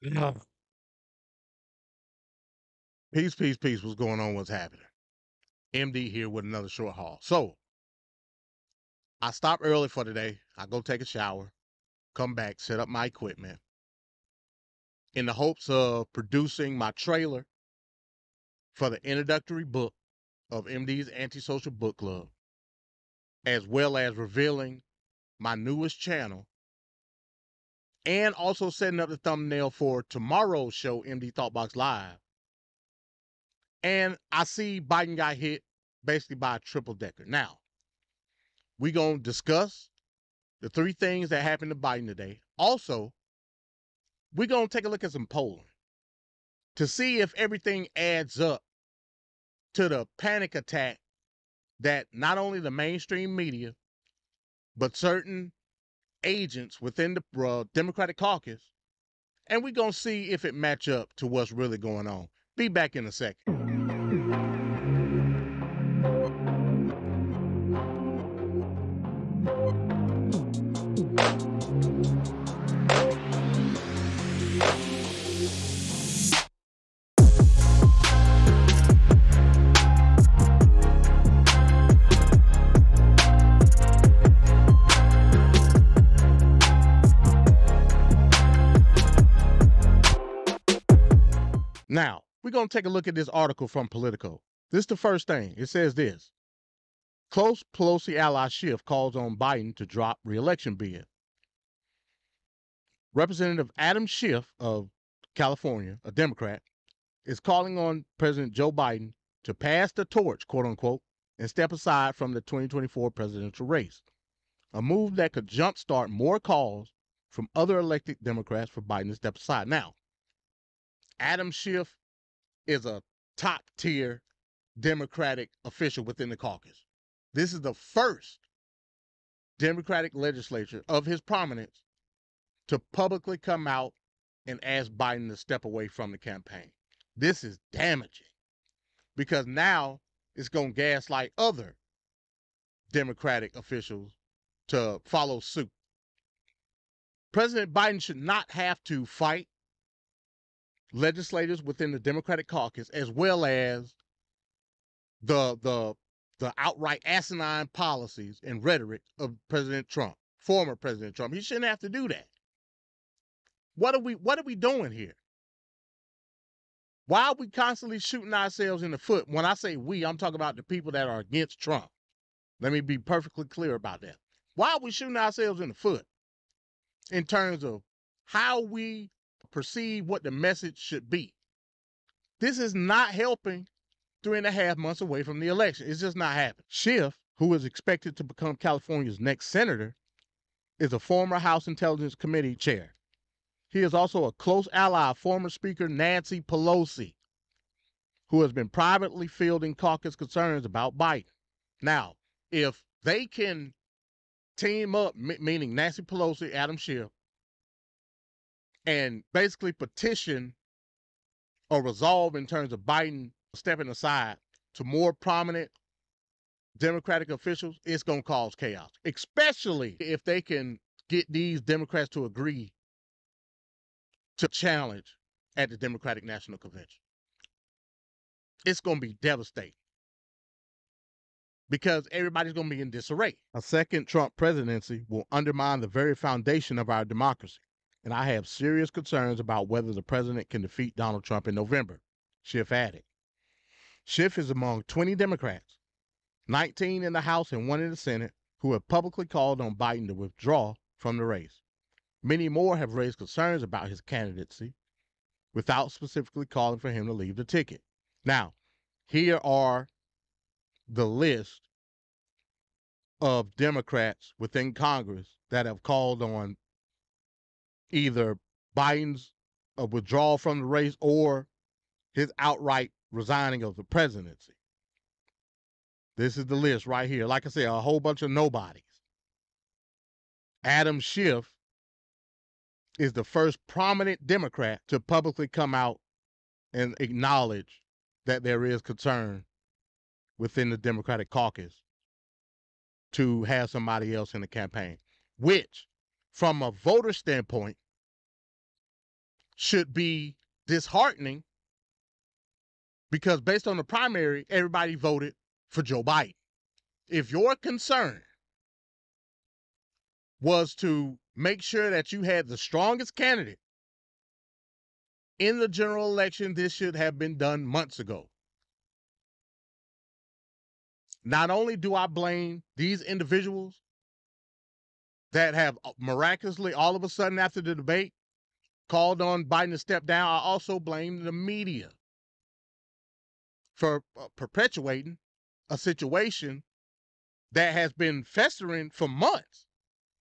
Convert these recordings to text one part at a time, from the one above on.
Yeah. Peace, peace, peace. What's going on? What's happening? MD here with another short haul. So I stopped early for today. I go take a shower, come back, set up my equipment in the hopes of producing my trailer for the introductory book of MD's Antisocial Book Club, as well as revealing my newest channel and also setting up the thumbnail for tomorrow's show, MD Thoughtbox Live. And I see Biden got hit basically by a triple decker. Now, we're going to discuss the three things that happened to Biden today. Also, we're going to take a look at some polling to see if everything adds up to the panic attack that not only the mainstream media, but certain agents within the Democratic caucus, and we're going to see if it match up to what's really going on. Be back in a second. Now, we're going to take a look at this article from Politico. This is the first thing. It says this: close Pelosi ally Schiff calls on Biden to drop re-election bid. Representative Adam Schiff of California, a Democrat, is calling on President Joe Biden to pass the torch, quote unquote, and step aside from the 2024 presidential race, a move that could jumpstart more calls from other elected Democrats for Biden to step aside. Now, Adam Schiff is a top-tier Democratic official within the caucus. This is the first Democratic legislature of his prominence to publicly come out and ask Biden to step away from the campaign. This is damaging because now it's going to gaslight other Democratic officials to follow suit. President Biden should not have to fight legislators within the Democratic caucus, as well as the outright asinine policies and rhetoric of President Trump, former President Trump. He shouldn't have to do that. What are we doing here? Why are we constantly shooting ourselves in the foot? When I say we, I'm talking about the people that are against Trump. Let me be perfectly clear about that. Why are we shooting ourselves in the foot in terms of how we perceive what the message should be? This is not helping 3.5 months away from the election. It's just not happening. Schiff, who is expected to become California's next senator, is a former House Intelligence Committee chair. He is also a close ally of former Speaker Nancy Pelosi, who has been privately fielding caucus concerns about Biden. Now, if they can team up, meaning Nancy Pelosi, Adam Schiff, and basically petition or resolve in terms of Biden stepping aside to more prominent Democratic officials, it's going to cause chaos, especially if they can get these Democrats to agree to challenge at the Democratic National Convention. It's going to be devastating because everybody's going to be in disarray. A second Trump presidency will undermine the very foundation of our democracy, and I have serious concerns about whether the president can defeat Donald Trump in November, Schiff added. Schiff is among 20 Democrats, 19 in the House and 1 in the Senate, who have publicly called on Biden to withdraw from the race. Many more have raised concerns about his candidacy without specifically calling for him to leave the ticket. Now, here are the list of Democrats within Congress that have called on either Biden's withdrawal from the race or his outright resigning of the presidency. This is the list right here. Like I said, a whole bunch of nobodies. Adam Schiff is the first prominent Democrat to publicly come out and acknowledge that there is concern within the Democratic caucus to have somebody else in the campaign, which, from a voter standpoint, should be disheartening because based on the primary, everybody voted for Joe Biden. If your concern was to make sure that you had the strongest candidate in the general election, this should have been done months ago. Not only do I blame these individuals that have miraculously, all of a sudden after the debate, called on Biden to step down, I also blame the media for perpetuating a situation that has been festering for months.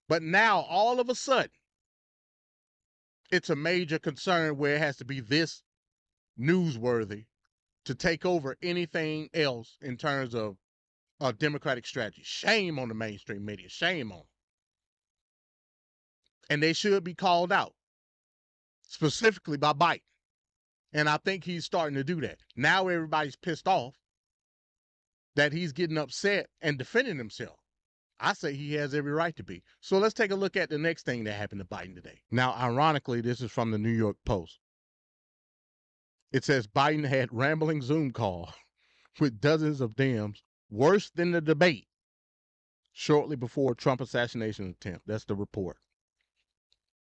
But now, all of a sudden, it's a major concern where it has to be this newsworthy to take over anything else in terms of a Democratic strategy. Shame on the mainstream media. Shame on them. And they should be called out, specifically by Biden. And I think he's starting to do that. Now everybody's pissed off that he's getting upset and defending himself. I say he has every right to be. So let's take a look at the next thing that happened to Biden today. Now, ironically, this is from the New York Post. It says Biden had rambling Zoom call with dozens of Dems, worse than the debate, shortly before Trump assassination attempt. That's the report.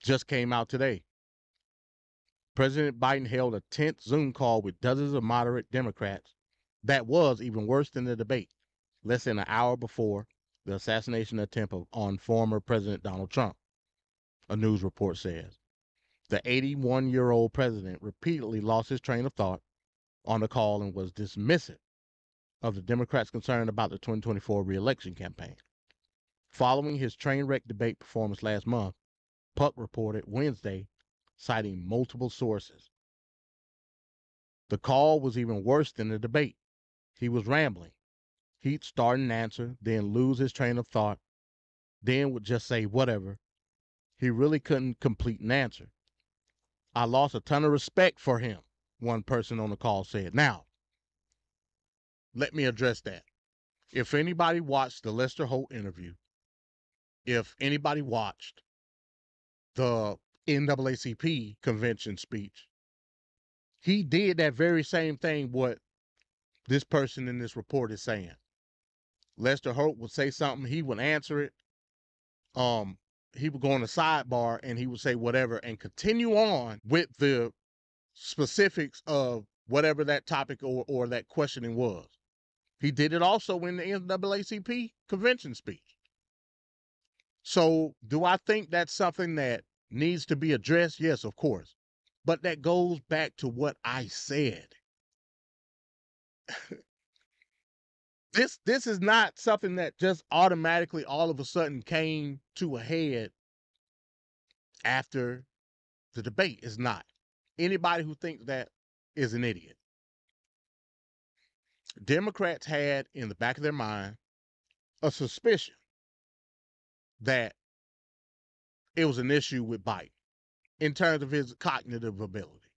Just came out today. President Biden held a tense Zoom call with dozens of moderate Democrats that was even worse than the debate, less than an hour before the assassination attempt on former President Donald Trump, a news report says. The 81-year-old president repeatedly lost his train of thought on the call and was dismissive of the Democrats' concern about the 2024 re-election campaign. Following his train wreck debate performance last month, Puck reported Wednesday, citing multiple sources. The call was even worse than the debate. He was rambling. He'd start an answer, then lose his train of thought, then would just say whatever. He really couldn't complete an answer. I lost a ton of respect for him, one person on the call said. Now, let me address that. If anybody watched the Lester Holt interview, if anybody watched the NAACP convention speech, he did that very same thing what this person in this report is saying. Lester Holt would say something, he would answer it. He would go on the sidebar and he would say whatever and continue on with the specifics of whatever that topic or that questioning was. He did it also in the NAACP convention speech. So do I think that's something that needs to be addressed? Yes, of course. But that goes back to what I said. This is not something that just automatically all of a sudden came to a head after the debate. It's not. Anybody who thinks that is an idiot. Democrats had in the back of their mind a suspicion that it was an issue with Biden in terms of his cognitive ability.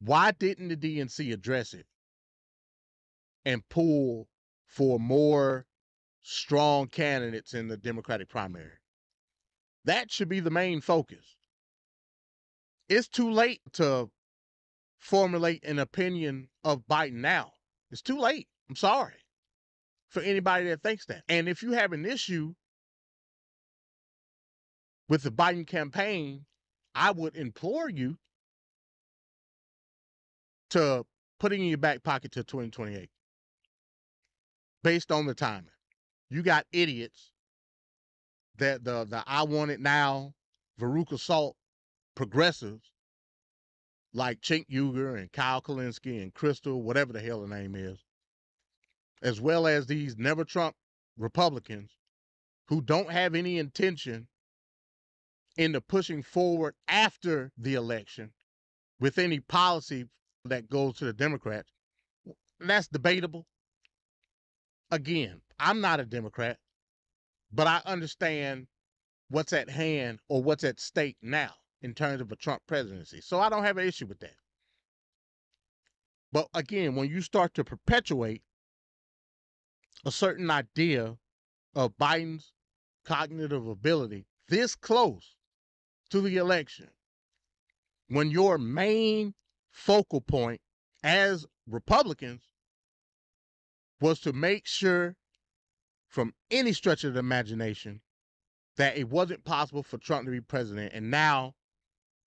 Why didn't the DNC address it and pull for more strong candidates in the Democratic primary? That should be the main focus. It's too late to formulate an opinion of Biden now. It's too late. I'm sorry for anybody that thinks that. And if you have an issue with the Biden campaign, I would implore you to put it in your back pocket till 2028 based on the timing. You got idiots that the I want it now, Veruca Salt progressives like Cenk Uygur and Kyle Kulinski and Crystal, whatever the hell the name is, as well as these never Trump Republicans who don't have any intention into pushing forward after the election with any policy that goes to the Democrats. That's debatable. Again, I'm not a Democrat, but I understand what's at hand or what's at stake now in terms of a Trump presidency. So I don't have an issue with that. But again, when you start to perpetuate a certain idea of Biden's cognitive ability this close to the election, when your main focal point as Republicans was to make sure from any stretch of the imagination that it wasn't possible for Trump to be president. And now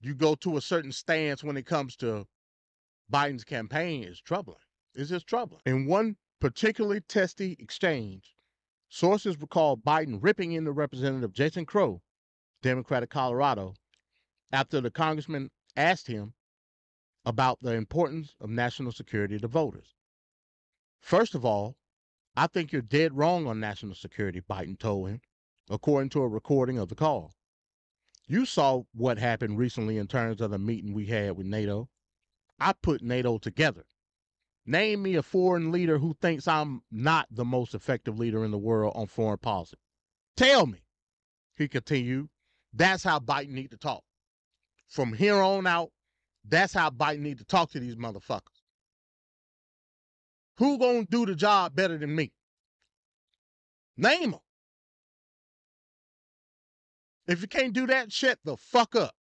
you go to a certain stance when it comes to Biden's campaign is troubling. It's just troubling. In one particularly testy exchange, sources recall Biden ripping into Representative Jason Crow, Democrat of Colorado, after the congressman asked him about the importance of national security to voters. First of all, I think you're dead wrong on national security, Biden told him, according to a recording of the call. You saw what happened recently in terms of the meeting we had with NATO. I put NATO together. Name me a foreign leader who thinks I'm not the most effective leader in the world on foreign policy. Tell me, he continued. That's how Biden need to talk. From here on out, that's how Biden need to talk to these motherfuckers. Who gonna do the job better than me? Name them. If you can't do that, shut the fuck up.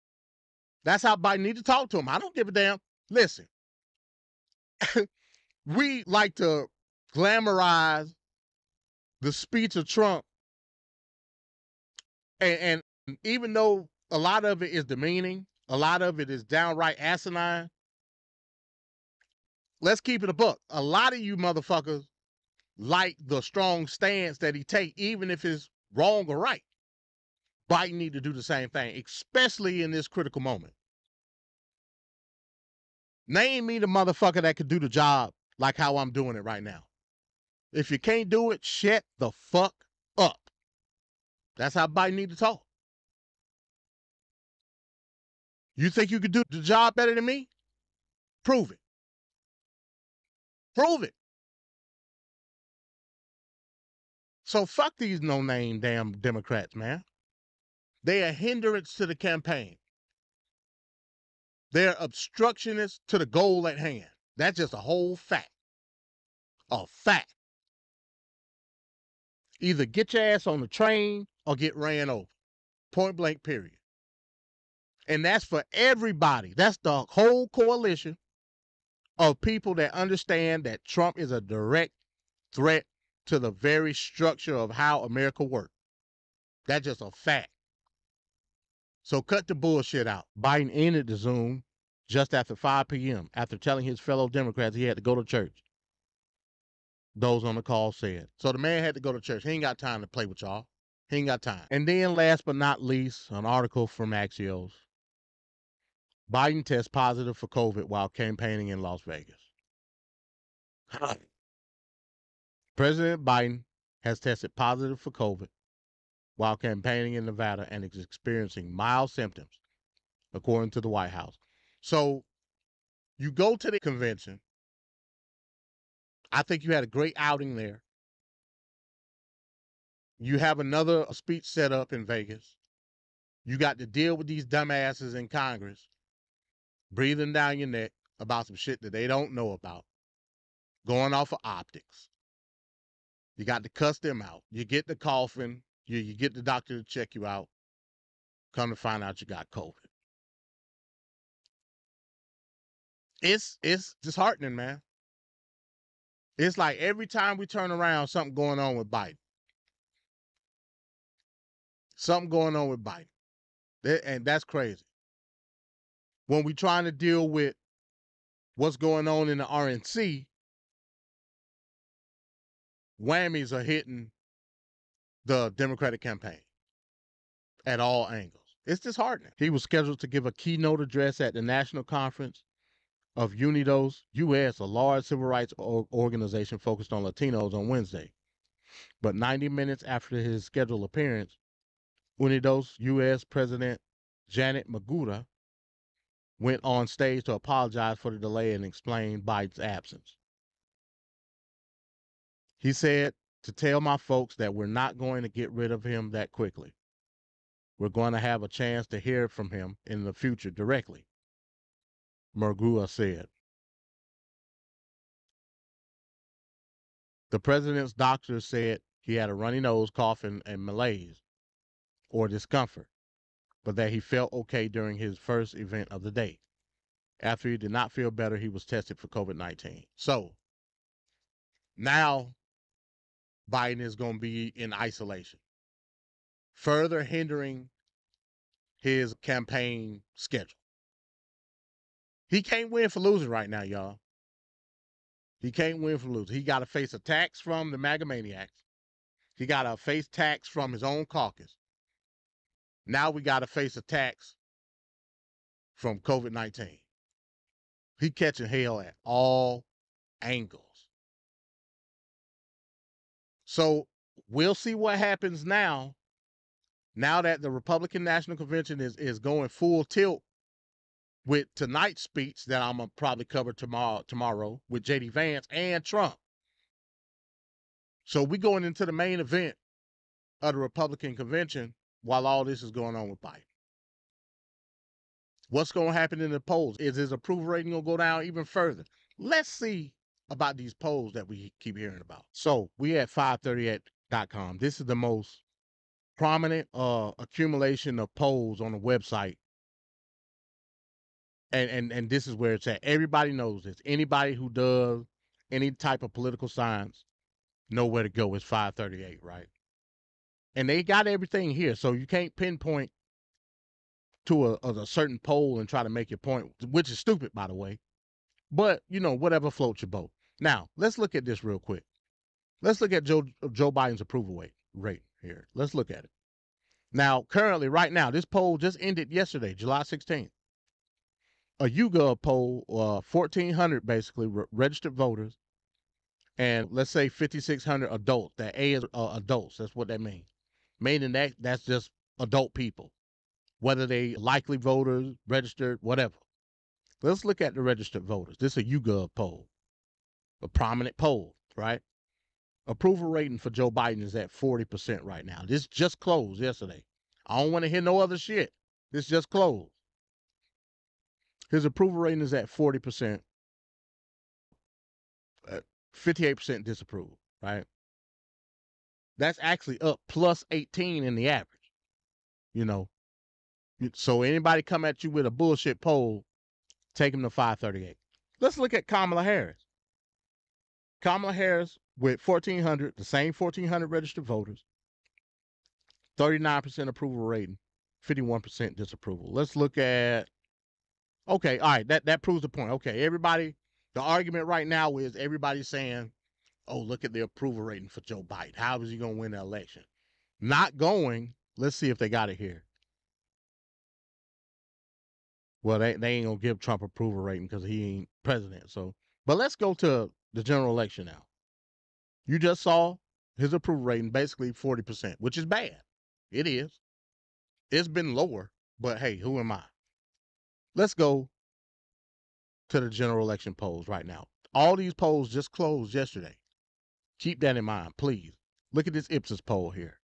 That's how Biden need to talk to him. I don't give a damn. Listen, we like to glamorize the speech of Trump, and even though a lot of it is demeaning, a lot of it is downright asinine, let's keep it a buck. A lot of you motherfuckers like the strong stance that he take, even if it's wrong or right. Biden need to do the same thing, especially in this critical moment. Name me the motherfucker that could do the job like how I'm doing it right now. If you can't do it, shut the fuck up. That's how Biden need to talk. You think you could do the job better than me? Prove it. Prove it. So fuck these no-name damn Democrats, man. They are a hindrance to the campaign. They're obstructionists to the goal at hand. That's just a whole fact. A fact. Either get your ass on the train or get ran over. Point blank, period. And that's for everybody. That's the whole coalition of people that understand that Trump is a direct threat to the very structure of how America works. That's just a fact. So cut the bullshit out. Biden ended the Zoom just after 5 p.m. after telling his fellow Democrats he had to go to church. Those on the call said. So the man had to go to church. He ain't got time to play with y'all. He ain't got time. And then last but not least, an article from Axios. Biden tests positive for COVID while campaigning in Las Vegas. President Biden has tested positive for COVID while campaigning in Nevada and is experiencing mild symptoms, according to the White House. So you go to the convention. I think you had a great outing there. You have another speech set up in Vegas. You got to deal with these dumbasses in Congress breathing down your neck about some shit that they don't know about, going off of optics. You got to cuss them out. You get the coughing. You get the doctor to check you out. Come to find out you got COVID. It's disheartening, man. It's like every time we turn around, something going on with Biden. Something going on with Biden. And that's crazy. When we're trying to deal with what's going on in the RNC, whammies are hitting the Democratic campaign at all angles. It's disheartening. He was scheduled to give a keynote address at the National Conference of Unidos US, a large civil rights organization focused on Latinos, on Wednesday. But 90 minutes after his scheduled appearance, Unidos US President Janet Magura went on stage to apologize for the delay and explain Biden's absence. He said, to tell my folks that we're not going to get rid of him that quickly. We're going to have a chance to hear from him in the future directly, Magura said. The president's doctor said he had a runny nose, cough, and malaise or discomfort, but that he felt okay during his first event of the day. After he did not feel better, he was tested for COVID-19. So now Biden is going to be in isolation, further hindering his campaign schedule. He can't win for losing right now, y'all. He can't win for losing. He got to face attacks from the MAGA maniacs. He got to face attacks from his own caucus. Now we got to face attacks from COVID-19. He catching hell at all angles. So we'll see what happens now. Now that the Republican National Convention is going full tilt with tonight's speech that I'm gonna probably cover tomorrow with J.D. Vance and Trump. So we going into the main event of the Republican convention while all this is going on with Biden. What's going to happen in the polls? Is his approval rating going to go down even further? Let's see about these polls that we keep hearing about. So we at 538.com. This is the most prominent accumulation of polls on the website. And this is where it's at. Everybody knows this. Anybody who does any type of political science know where to go. It's 538, right? And they got everything here. So you can't pinpoint to a certain poll and try to make your point, which is stupid, by the way. But, you know, whatever floats your boat. Now, let's look at this real quick. Let's look at Joe Biden's approval rate here. Let's look at it. Now, currently, right now, this poll just ended yesterday, July 16th. A YouGov poll, 1,400 basically registered voters, and let's say 5,600 adults. That A is adults. That's what that means. Meaning that's just adult people, whether they likely voters, registered, whatever. Let's look at the registered voters. This is a YouGov poll, a prominent poll, right? Approval rating for Joe Biden is at 40% right now. This just closed yesterday. I don't want to hear no other shit. This just closed. His approval rating is at 40%, 58% disapproval, right? That's actually up plus 18 in the average, you know. So anybody come at you with a bullshit poll, take them to 538. Let's look at Kamala Harris. Kamala Harris with 1,400, the same 1,400 registered voters, 39% approval rating, 51% disapproval. Let's look at, okay, all right, that proves the point. Okay, everybody, the argument right now is everybody's saying, oh, look at the approval rating for Joe Biden. How is he going to win the election? Not going. Let's see if they got it here. Well, they ain't going to give Trump approval rating because he ain't president. So, but let's go to the general election now. You just saw his approval rating basically 40%, which is bad. It is. It's been lower, but hey, who am I? Let's go to the general election polls right now. All these polls just closed yesterday. Keep that in mind, please. Look at this Ipsos poll here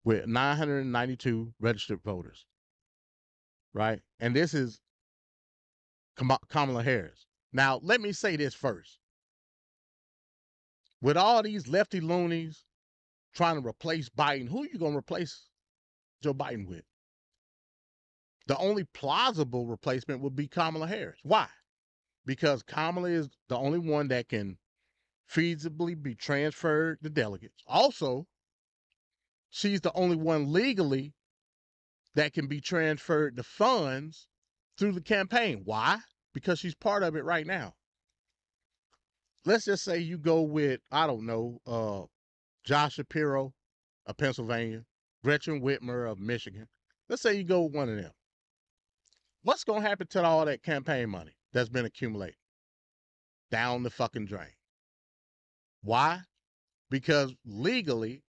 with 992 registered voters, right? And this is Kamala Harris. Now, let me say this first. With all these lefty loonies trying to replace Biden, who are you going to replace Joe Biden with? The only plausible replacement would be Kamala Harris. Why? Because Kamala is the only one that can feasibly be transferred the delegates. Also, she's the only one legally that can be transferred the funds through the campaign. Why? Because she's part of it right now. Let's just say you go with, I don't know, Josh Shapiro of Pennsylvania, Gretchen Whitmer of Michigan. Let's say you go with one of them. What's going to happen to all that campaign money that's been accumulated? Down the fucking drain. Why? Because legally,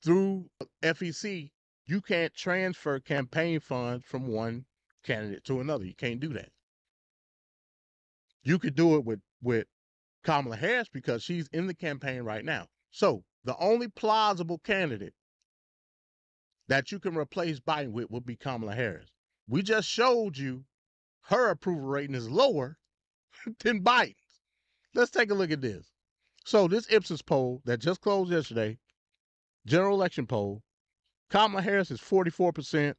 through FEC, you can't transfer campaign funds from one candidate to another. You can't do that. You could do it with Kamala Harris because she's in the campaign right now. So the only plausible candidate that you can replace Biden with would be Kamala Harris. We just showed you her approval rating is lower than Biden's. Let's take a look at this. So this Ipsos poll that just closed yesterday, general election poll, Kamala Harris is 44%,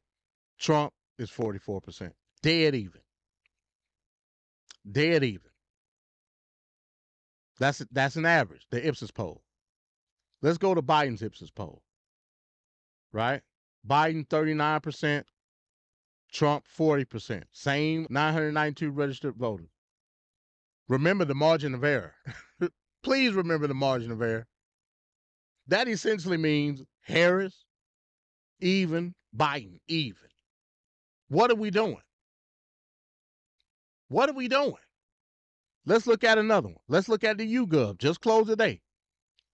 Trump is 44%. Dead even. Dead even. That's an average, the Ipsos poll. Let's go to Biden's Ipsos poll. Right? Biden 39%, Trump 40%. Same 992 registered voters. Remember the margin of error. Please remember the margin of error. That essentially means Harris, even, Biden, even. What are we doing? What are we doing? Let's look at another one. Let's look at the YouGov. Just closed today.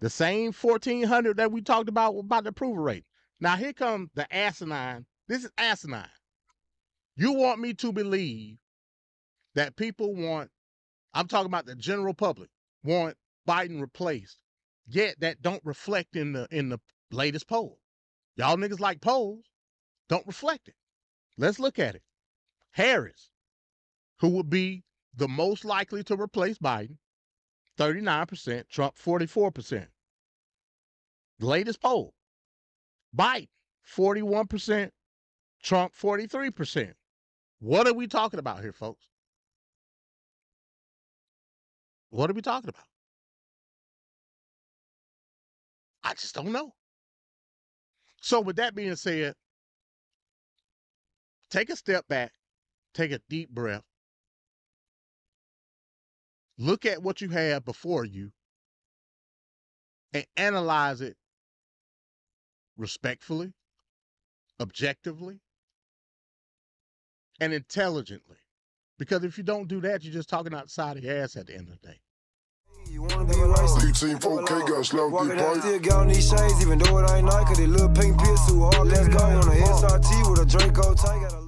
The same 1,400 that we talked about the approval rate. Now here comes the asinine. This is asinine. You want me to believe that people want, I'm talking about the general public, want Biden replaced, yet that don't reflect in the latest poll. Y'all niggas like polls, don't reflect it. Let's look at it. Harris, who would be the most likely to replace Biden, 39%, Trump 44%. The latest poll. Biden, 41%, Trump 43%. What are we talking about here, folks? What are we talking about? I just don't know. So with that being said, take a step back, take a deep breath, look at what you have before you, and analyze it respectfully, objectively, and intelligently. Because if you don't do that, you're just talking outside your ass at the end of the day. You wanna be right? 18-4K got slammed through pipe. Still got on these shades, even though it ain't nice, cause they little pink piss too hard. Let's go on a SRT with a Draco tank.